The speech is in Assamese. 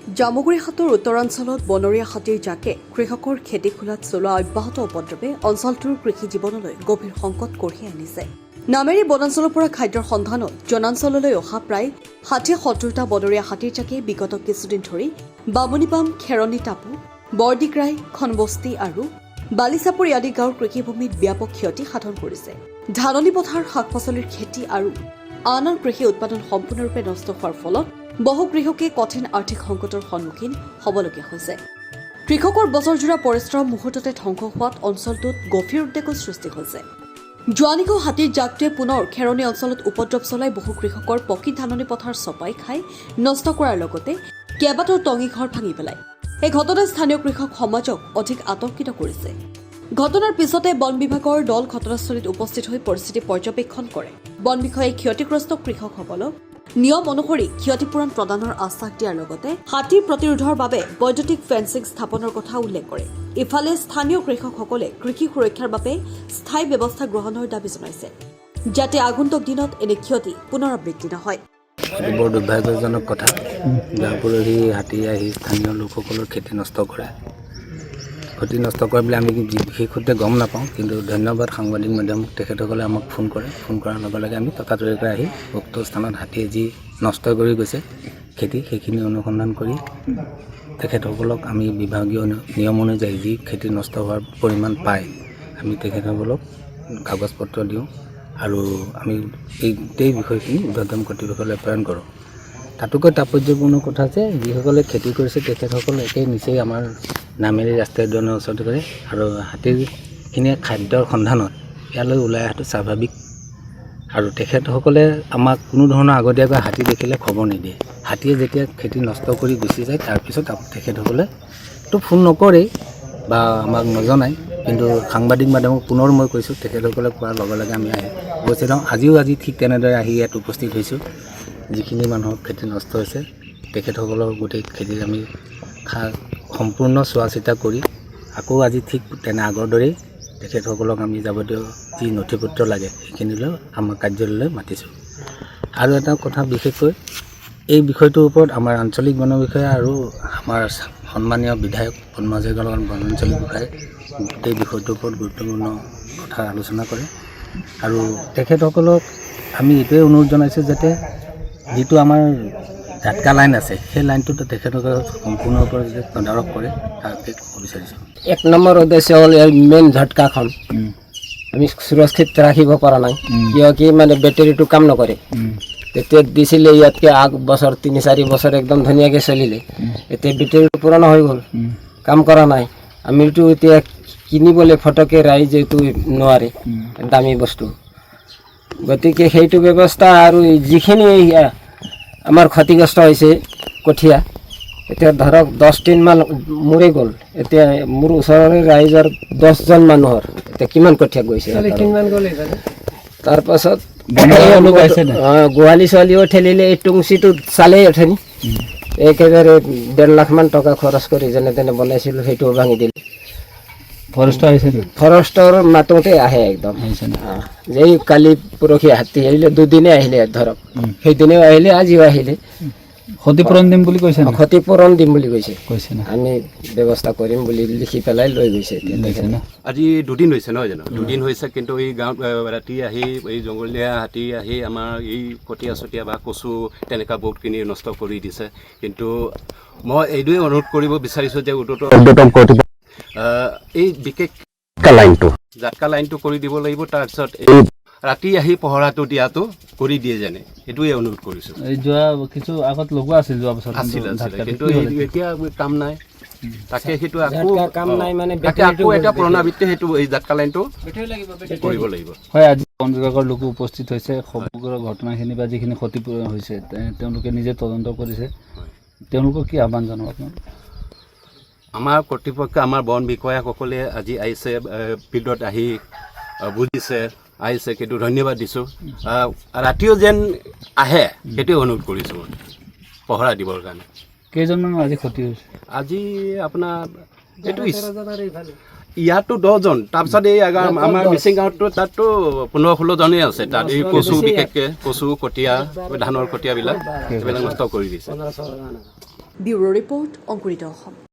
জামুগুৰি হাটৰ উত্তৰাঞ্চলত বনৰীয়া হাতীৰ জাকে কৃষকৰ খেতি খোলাত চলোৱা অব্যাহত উপদ্ৰৱে অঞ্চলটোৰ কৃষি জীৱনলৈ গভীৰ সংকট কঢ়িয়াই আনিছে। নামেৰি বনাঞ্চলৰ পৰা খাদ্যৰ সন্ধানত জনাঞ্চললৈ অহা প্ৰায় ৬০-৭০টা বনৰীয়া হাতীৰ জাকে বিগত কিছুদিন ধৰি বামুনিপাম, খেৰণী টাপু, বৰদিগ্ৰাই, খনবস্তি আৰু বালিচাপৰি আদি গাঁৱৰ কৃষিভূমিত ব্যাপক ক্ষতি সাধন কৰিছে। ধাননি পথাৰ, শাক পাচলিৰ খেতি আৰু আন কৃষি উৎপাদন সম্পূৰ্ণৰূপে নষ্ট হোৱাৰ ফলত বহু কৃষকে কঠিন আৰ্থিক সংকটৰ সন্মুখীন হ'বলগীয়া হৈছে। কৃষকৰ বছৰজোৰা পৰিশ্ৰম মুহূৰ্ততে ধ্বংস হোৱাত অঞ্চলটোত গভীৰ উদ্বেগৰ সৃষ্টি হৈছে। যোৱা নিশা হাতীৰ জাকটোৱে পুনৰ খেৰণী অঞ্চলত উপদ্ৰৱ চলাই বহু কৃষকৰ পকী ধাননি পথাৰ চপাই খাই নষ্ট কৰাৰ লগতে কেইবাটাও টঙি ঘৰ ভাঙি পেলায়। এই ঘটনাই স্থানীয় কৃষক সমাজক অধিক আতংকিত কৰিছে। ঘটনাৰ পিছতে বন বিভাগৰ দল ঘটনাস্থলীত উপস্থিত হৈ পৰিস্থিতি পৰ্যবেক্ষণ কৰে। বন বিষয়াই ক্ষতিগ্ৰস্ত কৃষকসকলক নিয়ম অনুসৰি ক্ষতিপূৰণ প্ৰদানৰ আশ্বাস দিয়াৰ লগতে হাতীৰ প্ৰতিৰোধৰ বাবে বৈদ্যুতিক ফেন্সিং স্থাপনৰ কথা উল্লেখ কৰে। ইফালে স্থানীয় কৃষকসকলে কৃষি সুৰক্ষাৰ বাবে স্থায়ী ব্যৱস্থা গ্ৰহণৰ দাবী জনাইছে, যাতে আগন্তুক দিনত এনে ক্ষতি পুনৰাবৃত্তি নহয়। বৰ দুৰ্ভাগ্যজনক কথা, যাৰ পৰহি হাতী আহি স্থানীয় লোকসকলৰ খেতি নষ্ট কৰে। ক্ষতি নষ্ট কৰে বুলি আমি বিশেষ সূত্ৰে গম নাপাওঁ, কিন্তু ধন্যবাদ সাংবাদিক মাধ্যমক। তেখেতসকলে আমাক ফোন কৰে। ফোন কৰাৰ লগে লগে আমি ততাতৰিকৈ আহি উক্ত স্থানত হাতীয়ে যি নষ্ট কৰি গৈছে খেতি, সেইখিনি অনুসন্ধান কৰি তেখেতসকলক আমি বিভাগীয় নিয়ম অনুযায়ী যি খেতি নষ্ট হোৱাৰ পৰিমাণ পায় আমি তেখেতসকলক কাগজ পত্ৰ দিওঁ আৰু আমি এই গোটেই বিষয়খিনি উৰ্ধ্বতম কৰ্তৃপক্ষলৈ প্ৰেৰণ কৰোঁ। তাতোকৈ তাৎপৰ্যপূৰ্ণ কথা যে যিসকলে খেতি কৰিছে তেখেতসকল একেই নিচেই আমাৰ নামেৰি ৰাষ্ট্ৰীয় উদ্যানৰ ওচৰতে কৰে আৰু হাতীখিনিয়ে খাদ্যৰ সন্ধানত ইয়ালৈ ওলাই অহাটো স্বাভাৱিক। আৰু তেখেতসকলে আমাক কোনো ধৰণৰ আগতীয়াকৈ হাতী দেখিলে খবৰ নিদিয়ে। হাতীয়ে যেতিয়া খেতি নষ্ট কৰি গুচি যায় তাৰপিছত তেখেতসকলেতো ফোন নকৰেই বা আমাক নজনায়, কিন্তু সাংবাদিক মাধ্যমক পুনৰ মই কৈছোঁ, তেখেতসকলে কোৱাৰ লগে লগে আমি আহি উপস্থিত হওঁ। আজি ঠিক তেনেদৰে আহি ইয়াত উপস্থিত হৈছোঁ। যিখিনি মানুহৰ খেতি নষ্ট হৈছে তেখেতসকলৰ গোটেই খেতিত আমি সম্পূৰ্ণ চোৱা চিতা কৰি আকৌ আজি ঠিক তেনে আগৰ দৰেই তেখেতসকলক আমি যাৱতীয় যি নথি পত্ৰ লাগে সেইখিনিলৈ আমাৰ কাৰ্যালয়লৈ মাতিছোঁ। আৰু এটা কথা বিশেষকৈ এই বিষয়টোৰ ওপৰত আমাৰ আঞ্চলিক বন বিষয়া আৰু আমাৰ সন্মানীয় বিধায়ক পদ্মজয়গল বনাঞ্চলিক বিষয়াই গোটেই বিষয়টোৰ ওপৰত গুৰুত্বপূৰ্ণ কথা আলোচনা কৰে। আৰু তেখেতসকলক আমি এইটোৱে অনুৰোধ জনাইছোঁ যাতে যিটো আমাৰ ঝাটকা লাইন আছে সেই লাইনটোত তেখেতসকলে সম্পূৰ্ণৰূপে যদি তদাৰক কৰে তাকে ক'ব বিচাৰিছোঁ। 1 নম্বৰ উদ্দেশ্য হ'ল ইয়াৰ মেইন ঝাটকাখন আমি সুৰক্ষিত ৰাখিব পৰা নাই, কিয় কি মানে বেটেৰীটো কাম নকৰে। তেতিয়া দিছিলে ইয়াতকৈ বছৰ 3-4 বছৰ একদম ধুনীয়াকৈ চলিলে। এতিয়া বেটেৰীটো পুৰণা হৈ গ'ল, কাম কৰা নাই। আমিতো এতিয়া কিনিবলৈ ফটকৈ ৰাইজেতো নোৱাৰে, দামী বস্তু। গতিকে সেইটো ব্যৱস্থা আৰু যিখিনি আমাৰ ক্ষতিগ্ৰস্ত হৈছে কঠীয়া, এতিয়া ধৰক 10 দিনমান মৰি গ'ল। এতিয়া মোৰ ওচৰৰে ৰাইজৰ 10জন মানুহৰ এতিয়া কিমান কঠীয়া গৈছে। তাৰপাছত গোহালি ছোৱালীও ঠেলিলে, এই টুংচিটো চালেই উঠেনি একেবাৰে 1.5 লাখমান টকা খৰচ কৰি যেনে তেনে বনাইছিলোঁ, সেইটোও ভাঙি দিলে। ফৰেষ্টৰ মাতোতে আহে একদম এই কালি পৰহি হাতী আহিলে, 2 দিনে আহিলে ধৰক, সেইদিনেও আহিলে, আজিও আহিলে। ক্ষতিপূৰণ দিম বুলি কৈছে, ক্ষতিপূৰণ দিম বুলি কৈছে। আমি ব্যৱস্থা কৰিম বুলি লিখি পেলাই লৈ গৈছে। আজি 2 দিন হৈছে নহয় জানো? 2 দিন হৈছে, কিন্তু এই গাঁৱত ৰাতি আহি এই জংঘলীয়া হাতী আহি আমাৰ এই কঠীয়া চটীয়া বা কচু তেনেকুৱা বহুতখিনি নষ্ট কৰি দিছে। কিন্তু মই এইটোৱে অনুৰোধ কৰিব বিচাৰিছোঁ যে এই বিশেষ জাটকা লাইনটো কৰি দিব লাগিব। তাৰপিছত ৰাতি আহি পহৰাটো দিয়াটো কৰি দিয়ে যেনে, সেইটোৱে অনুৰোধ কৰিছোঁ। যোৱা কিছু আগত লগোৱা আছিল, যোৱা বছৰ আছিলে, কিন্তু এতিয়া কাম নাই। তাকে সেইটো কাম নাই মানে আকৌ এটা পুনৰাবৃত্তি সেইটো এই জাটকা লাইনটো কৰিব লাগিব। হয়, আজি বন বিভাগৰ লোকো উপস্থিত হৈছে। সমগ্ৰ ঘটনাখিনি বা যিখিনি ক্ষতিপূৰণ হৈছে তেওঁলোকে নিজে তদন্ত কৰিছে। তেওঁলোকক কি আহ্বান জনাব আপোনাক? আমাৰ কৰ্তৃপক্ষ, আমাৰ বন বিষয়াসকলে আজি আহিছে, ফিল্ডত আহি বুজিছে, আহিছে, সেইটো ধন্যবাদ দিছোঁ। ৰাতিও যেন আহে সেইটোৱে অনুৰোধ কৰিছোঁ পহৰা দিবৰ কাৰণে। কেইজনমান আজি ক্ষতি হৈছে? আজি আপোনাৰ এইটো ইয়াতো 10জন, তাৰপিছত এই আমাৰ মিচিং গাঁৱতো তাততো 15-16 জনেই আছে। তাত এই কচু, বিশেষকৈ কচু, কঠীয়া, ধানৰ কঠীয়াবিলাক এইবিলাক নষ্ট কৰি দিছে। ব্যুৰো ৰিপৰ্ট অংকুৰিত অসম।